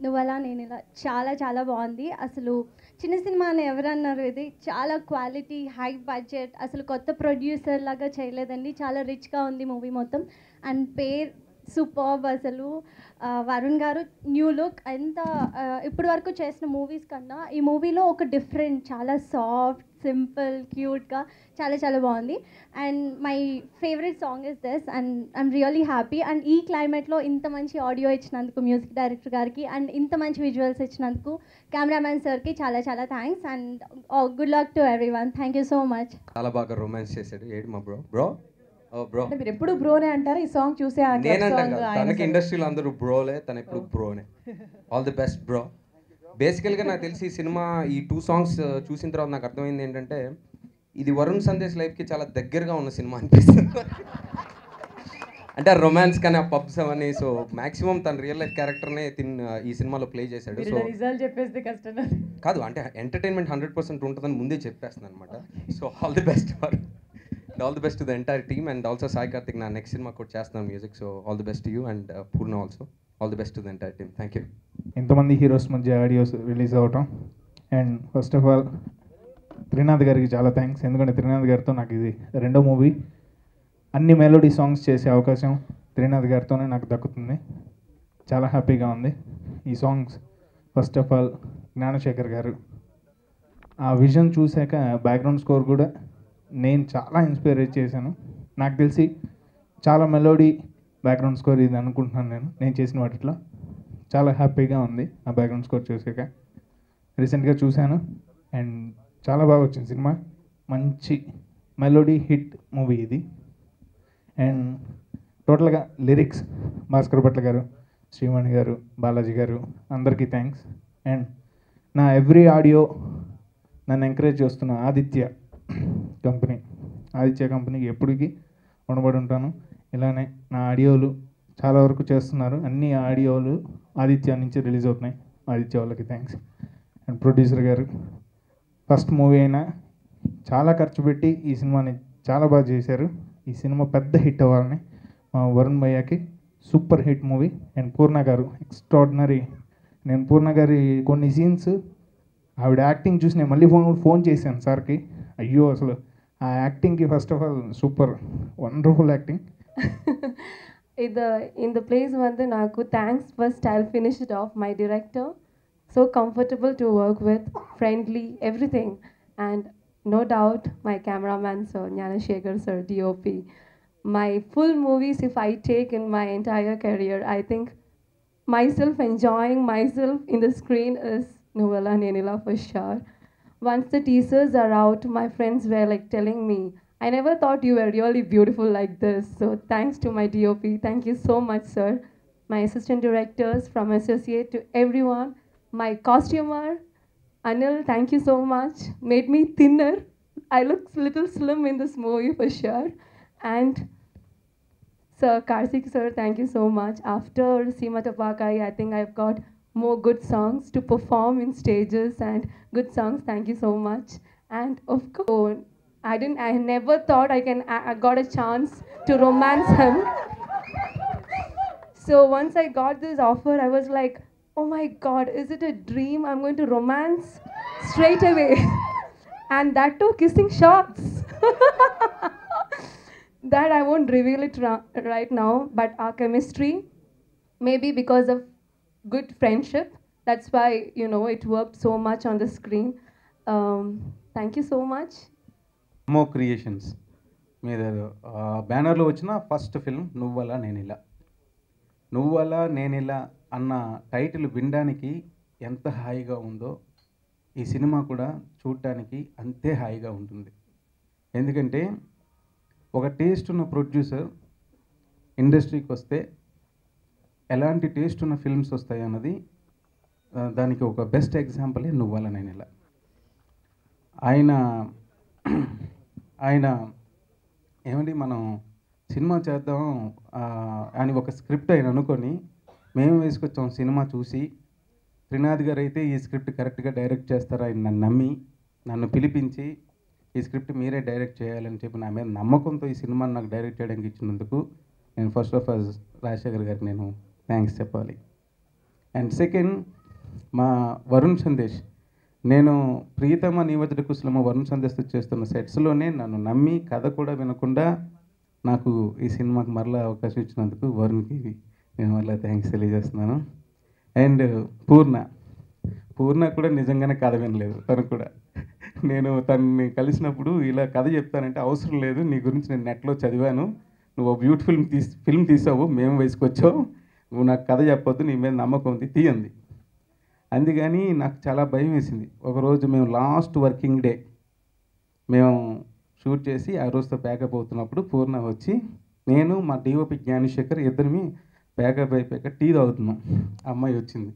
నువ్వలా నేను ఇలా చాలా చాలా బాగుంది. అసలు చిన్న సినిమా అని ఎవరన్నారు, ఇది చాలా క్వాలిటీ హై బడ్జెట్, అసలు కొత్త ప్రొడ్యూసర్ లాగా చేయలేదండి. చాలా రిచ్గా ఉంది మూవీ మొత్తం. అండ్ పేర్ సూపర్బ్ అసలు. వరుణ్ గారు న్యూ లుక్. ఎంత ఇప్పటి వరకు చేసిన మూవీస్ కన్నా ఈ మూవీలో ఒక డిఫరెంట్, చాలా సాఫ్ట్, సింపుల్, క్యూట్గా చాలా చాలా బాగుంది. And my favourite song is this and I'm really happy. And ఈ క్లైమేట్లో ఇంత మంచి ఆడియో ఇచ్చినందుకు మ్యూజిక్ డైరెక్టర్ గారికి అండ్ ఇంత మంచి విజువల్స్ ఇచ్చినందుకు కెమెరామ్యాన్ సార్కి చాలా చాలా thanks. And good luck to everyone. Thank you so much. చాలా బాగా రొమాన్స్ చేశాడు. ఏడు మా బ్రో బ్రో మీరు ఎప్పుడు బ్రోనే అంటారు. ఈ సాంగ్ చూసే తనకి ఇండస్ట్రీలో అందరూ బ్రోలే, తను ఎప్పుడు బ్రోనే. All the best bro. బేసికల్గా నాకు తెలిసి ఈ సినిమా ఈ 2 సాంగ్స్ చూసిన తర్వాత నాకు అర్థమైంది ఏంటంటే ఇది వరుణ్ సందేశ్ లైఫ్కి చాలా దగ్గరగా ఉన్న సినిమా అనిపిస్తుంది. అంటే ఆ రొమాన్స్ కానీ ఆ పబ్స్ అవన్నీ. సో మాక్సిమం తన రియల్ లైఫ్ క్యారెక్టర్నే ఈ సినిమాలో ప్లే చేశాడు. సో చెప్పేస్తే కష్టం కాదు, అంటే ఎంటర్టైన్మెంట్ 100% ఉంటుందని ముందే చెప్పేస్తుంది అనమాట. So all the best for all the best to the entire team. And also Sai Karthik నా నెక్స్ట్ సినిమా కూడా చేస్తున్నాను music. So all the best to you and Purna also. All the best to the entire team. Thank you. ఇంతమంది heroes మధ్య audios release అవ్వటం and first of all Trinath గారికి చాలా thanks. ఎందుకంటే త్రినాథ్ గారితో నాకు ఇది రెండో మూవీ. అన్ని మెలోడీ సాంగ్స్ చేసే అవకాశం త్రినాథ్ గారితోనే నాకు దక్కుతుంది. చాలా హ్యాపీగా ఉంది. ఈ songs first of all Gnanasekhar గారు ఆ విజన్ చూశాక బ్యాక్గ్రౌండ్ స్కోర్ కూడా నేను చాలా ఇన్స్పైర్ చేశాను. నాకు తెలిసి చాలా మెలోడీ బ్యాక్గ్రౌండ్ స్కోర్ ఇది అనుకుంటున్నాను నేను చేసిన వాటిలో. చాలా హ్యాపీగా ఉంది ఆ బ్యాక్గ్రౌండ్ స్కోర్ చూసాక. రీసెంట్గా చూశాను అండ్ చాలా బాగా వచ్చింది సినిమా. మంచి మెలోడీ హిట్ మూవీ ఇది. అండ్ టోటల్గా లిరిక్స్ భాస్కర్ భట్ల గారు, శ్రీవాణి గారు, బాలాజీ గారు అందరికీ థ్యాంక్స్. అండ్ నా ఎవ్రీ ఆడియో నన్ను ఎంకరేజ్ చేస్తున్న ఆదిత్య కంపెనీకి ఎప్పటికీ రుణపడి ఉంటాను. ఇలానే నా ఆడియోలు చాలా వరకు చేస్తున్నారు. అన్ని ఆడియోలు ఆదిత్య నుంచి రిలీజ్ అవుతున్నాయి. ఆదిత్య వాళ్ళకి థ్యాంక్స్. అండ్ ప్రొడ్యూసర్ గారు ఫస్ట్ మూవీ అయినా చాలా ఖర్చు పెట్టి ఈ సినిమాని చాలా బాగా చేశారు. ఈ సినిమా పెద్ద హిట్ అవ్వాలని మా వరుణ్ భయ్యకి super hit movie. And Poorna గారు ఎక్స్ట్రాడినరీ. నేను పూర్ణ గారి కొన్ని సీన్స్ ఆవిడ యాక్టింగ్ చూసి నేను మళ్ళీ ఫోన్ చేశాను సార్కి. అయ్యో అసలు ఆ యాక్టింగ్కి first of all super wonderful acting. in the place வந்து నాకు thanks first I'll finish it off my director, so comfortable to work with, friendly, everything, and no doubt my cameraman sir Gnanashekhar sir DOP. My full movies if I take in my entire career, I think myself enjoying myself in the screen is Novella Nenila for sure. Once the teasers are out, my friends were like telling me, I never thought you were really beautiful like this. So thanks to my DOP. Thank you so much, sir. My assistant directors, from associate to everyone. My costumer, Anil, thank you so much. Made me thinner. I look little slim in this movie for sure. And Sir Karthik sir, thank you so much. After Simatapakai, I think I've got more good songs to perform in stages and good songs. Thank you so much. And of course, I never thought I got a chance to romance him. So once I got this offer, I was like, oh my God, is it a dream? I'm going to romance straight away. And that too, kissing shots. that I won't reveal it right now, but our chemistry, maybe because of good friendship, that's why, you know, it worked so much on the screen. Thank you so much. మో creations మీద బ్యానర్లో వచ్చిన first film నువ్వలా నేనిలా. నువ్వలా నేనిలా అన్న title వినడానికి ఎంత హాయిగా ఉందో ఈ సినిమా కూడా చూడటానికి అంతే హాయిగా ఉంటుంది. ఎందుకంటే ఒక టేస్ట్ ఉన్న ప్రొడ్యూసర్ ఇండస్ట్రీకి వస్తే ఎలాంటి టేస్ట్ ఉన్న ఫిల్మ్స్ వస్తాయి అన్నది దానికి ఒక బెస్ట్ ఎగ్జాంపులే నువ్వలా నేనిలా. ఆయన ఏమండి మనం సినిమా చేద్దాం అని ఒక స్క్రిప్ట్ ఆయన అనుకొని మేము వేసుకొచ్చాం. సినిమా చూసి త్రినాథ్ గారు అయితే ఈ స్క్రిప్ట్ కరెక్ట్గా డైరెక్ట్ చేస్తారా ఆయన నన్ను నమ్మి నన్ను పిలిపించి ఈ స్క్రిప్ట్ మీరే డైరెక్ట్ చేయాలని చెప్పి నా మీద నమ్మకంతో ఈ సినిమాని నాకు డైరెక్ట్ చేయడానికి ఇచ్చినందుకు నేను ఫస్ట్ ఆఫ్ ఆల్ రాజశేఖర్ గారికి నేను థ్యాంక్స్ చెప్పాలి. అండ్ సెకండ్ మా వరుణ్ సందేశ్, నేను ప్రియతమ నీవజడి కుశలమ వరుణ్ సందేశ్ చేస్తున్న సెట్స్లోనే నన్ను నమ్మి కథ కూడా వినకుండా నాకు ఈ సినిమాకి మరలా అవకాశం ఇచ్చినందుకు వరుణ్కి నేను మరలా థ్యాంక్స్ తెలియజేస్తున్నాను. అండ్ పూర్ణ కూడా నిజంగానే కథ వినలేదు. తను కూడా నేను తనని కలిసినప్పుడు ఇలా కథ చెప్తానంటే అవసరం లేదు, నీ గురించి నేను నెట్లో చదివాను, నువ్వు బ్యూటిఫుల్ ఫిల్మ్ తీసావు, మేము వేసుకొచ్చావు, నువ్వు నాకు కథ చెప్పొద్దు, నీ మీద నమ్మకం ఉంది, తీయంది. అందుకని నాకు చాలా భయం వేసింది. ఒకరోజు మేము లాస్ట్ వర్కింగ్ డే మేము షూట్ చేసి ఆ రోజుతో ప్యాకప్ అవుతున్నప్పుడు పూర్ణ వచ్చి నేను మా డిఓపి జ్ఞానశేఖర్ ఇద్దరిని ప్యాకప్ అయిపోయాక టీ తాగుతున్నాం. అమ్మాయి వచ్చింది.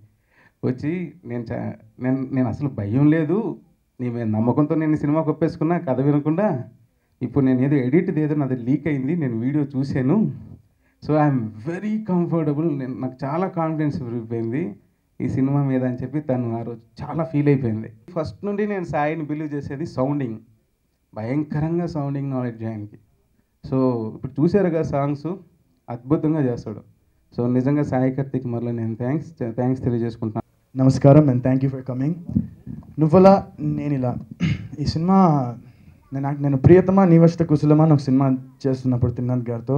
వచ్చి నేను అసలు భయం లేదు, నీ మీద నమ్మకంతో నేను సినిమాకి ఒప్పేసుకున్నా కథ వినకుండా, ఇప్పుడు నేను ఏదో ఎడిట్ ఏదో నాది లీక్ అయింది, నేను వీడియో చూశాను, సో ఐఎమ్ వెరీ కంఫర్టబుల్, నాకు చాలా కాన్ఫిడెన్స్ పెరిగిపోయింది ఈ సినిమా మీద అని చెప్పి తను ఆ రోజు చాలా ఫీల్ అయిపోయింది. ఫస్ట్ నుండి నేను సాయిని బిలీవ్ చేసేది సౌండింగ్, భయంకరంగా సౌండింగ్ నాలెడ్జ్ ఆయనకి. సో ఇప్పుడు చూసారుగా సాంగ్స్ అద్భుతంగా చేస్తాడు. సో నిజంగా సాయి కార్తిక్ మరలా నేను థ్యాంక్స్ తెలియజేసుకుంటున్నాను. నమస్కారం and thank you for coming. నువ్వలా నేనిలా ఈ సినిమా నేను ప్రియతమ నీవజడి కుశలమ అని ఒక సినిమా చేస్తున్నప్పుడు త్రినాథ్ గారితో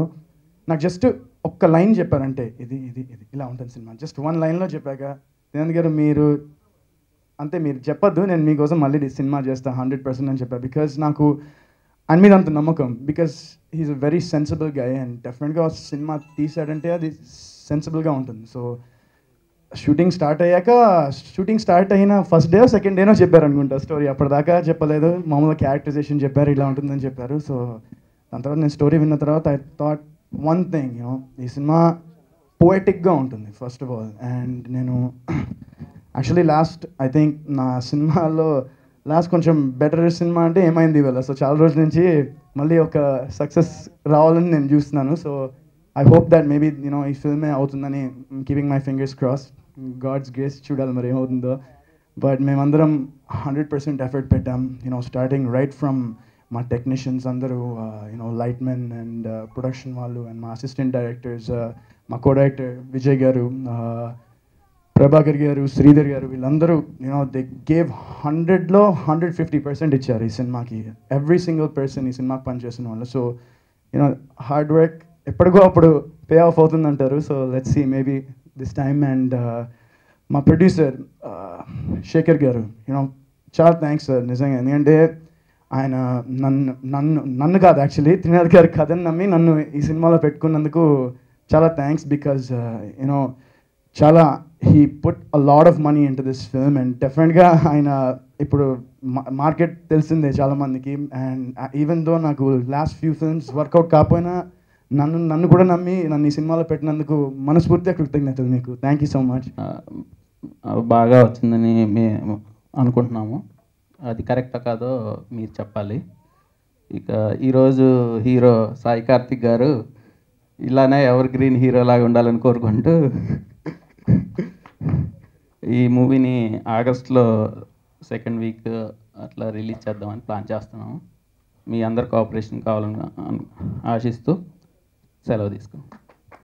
నాకు జస్ట్ ఒక్క లైన్ చెప్పారంటే ఇది ఇది ఇది ఇలా ఉంటుంది సినిమా, జస్ట్ వన్ లైన్లో చెప్పాక త్రినాథ్ గారు మీరు చెప్పొద్దు, నేను మీకోసం మళ్ళీ సినిమా చేస్తాను 100% అని చెప్పాను. బికాజ్ నాకు ఆయన మీద అంత నమ్మకం, because he's a very sensible guy and డెఫినెట్గా సినిమా తీసాడంటే అది సెన్సిబుల్గా ఉంటుంది. సో షూటింగ్ స్టార్ట్ అయిన ఫస్ట్ డే సెకండ్ డేనో చెప్పారు అనుకుంటా స్టోరీ, అప్పటిదాకా చెప్పలేదు, మామూలుగా క్యారెక్టరైజేషన్ చెప్పారు, ఇలా ఉంటుందని చెప్పారు. సో దాని తర్వాత నేను స్టోరీ విన్న తర్వాత I thought one thing, you know ఈ సినిమా పోయటిక్గా ఉంటుంది ఫస్ట్ ఆఫ్ ఆల్. అండ్ నేను యాక్చువల్లీ ఐ థింక్ నా సినిమాలో కొంచెం బెటర్ సినిమా అంటే ఏమైంది ఇవాళ. సో చాలా రోజుల నుంచి మళ్ళీ ఒక సక్సెస్ రావాలని నేను చూస్తున్నాను. So I hope that maybe you know ఈ ఫిల్మే అవుతుందని keeping my fingers cross, God's grace, చూడాలి మరి ఏమవుతుందో. బట్ మేమందరం 100% ఎఫర్ట్ పెట్టాం, యూనో స్టార్టింగ్ రైట్ ఫ్రమ్ మా టెక్నీషియన్స్ అందరూ, యూనో లైట్మెన్ అండ్ ప్రొడక్షన్ వాళ్ళు అండ్ మా అసిస్టెంట్ డైరెక్టర్స్, మా కో డైరెక్టర్ విజయ్ గారు, ప్రభాకర్ గారు, శ్రీధర్ గారు, వీళ్ళందరూ యూనో దే గేవ్ 100లో 150% ఇచ్చారు ఈ సినిమాకి. ఎవ్రీ సింగిల్ పర్సన్ ఈ సినిమాకి పనిచేసిన వాళ్ళు. సో యూనో హార్డ్ వర్క్ ఎప్పటికో అప్పుడు పే ఆఫ్ అవుతుందంటారు. So let's see maybe this time. And మా ప్రొడ్యూసర్ శేఖర్ గారు, యూనో చాలా థ్యాంక్స్ సార్ నిజంగా. ఎందుకంటే ఆయన నన్ను కాదు యాక్చువల్లీ త్రినాథ్ గారి కథని నమ్మి నన్ను ఈ సినిమాలో పెట్టుకున్నందుకు చాలా థ్యాంక్స్. బికాజ్ యూనో చాలా he put a lot of money in to this film. And డెఫినెట్గా ఆయన ఇప్పుడు మార్కెట్ తెలిసిందే చాలామందికి. అండ్ ఈవెన్ దో నాకు లాస్ట్ ఫ్యూ ఫిల్మ్స్ వర్కౌట్ కాకపోయినా నన్ను కూడా నమ్మి నన్ను ఈ సినిమాలో పెట్టినందుకు మనస్ఫూర్తిగా కృతజ్ఞతలు మీకు. Thank you so much. బాగా వచ్చిందని మేము అనుకుంటున్నాము, అది కరెక్టా కాదో మీరు చెప్పాలి. ఇక ఈరోజు హీరో సాయి కార్తిక్ గారు ఇలానే ఎవర్ గ్రీన్ హీరో లాగా ఉండాలని కోరుకుంటూ ఈ మూవీని ఆగస్ట్లో సెకండ్ వీక్ అట్లా రిలీజ్ చేద్దామని ప్లాన్ చేస్తున్నాము. మీ అందరి కోఆపరేషన్ కావాలని ఆశిస్తూ సెలవు తీసుకుంటాం.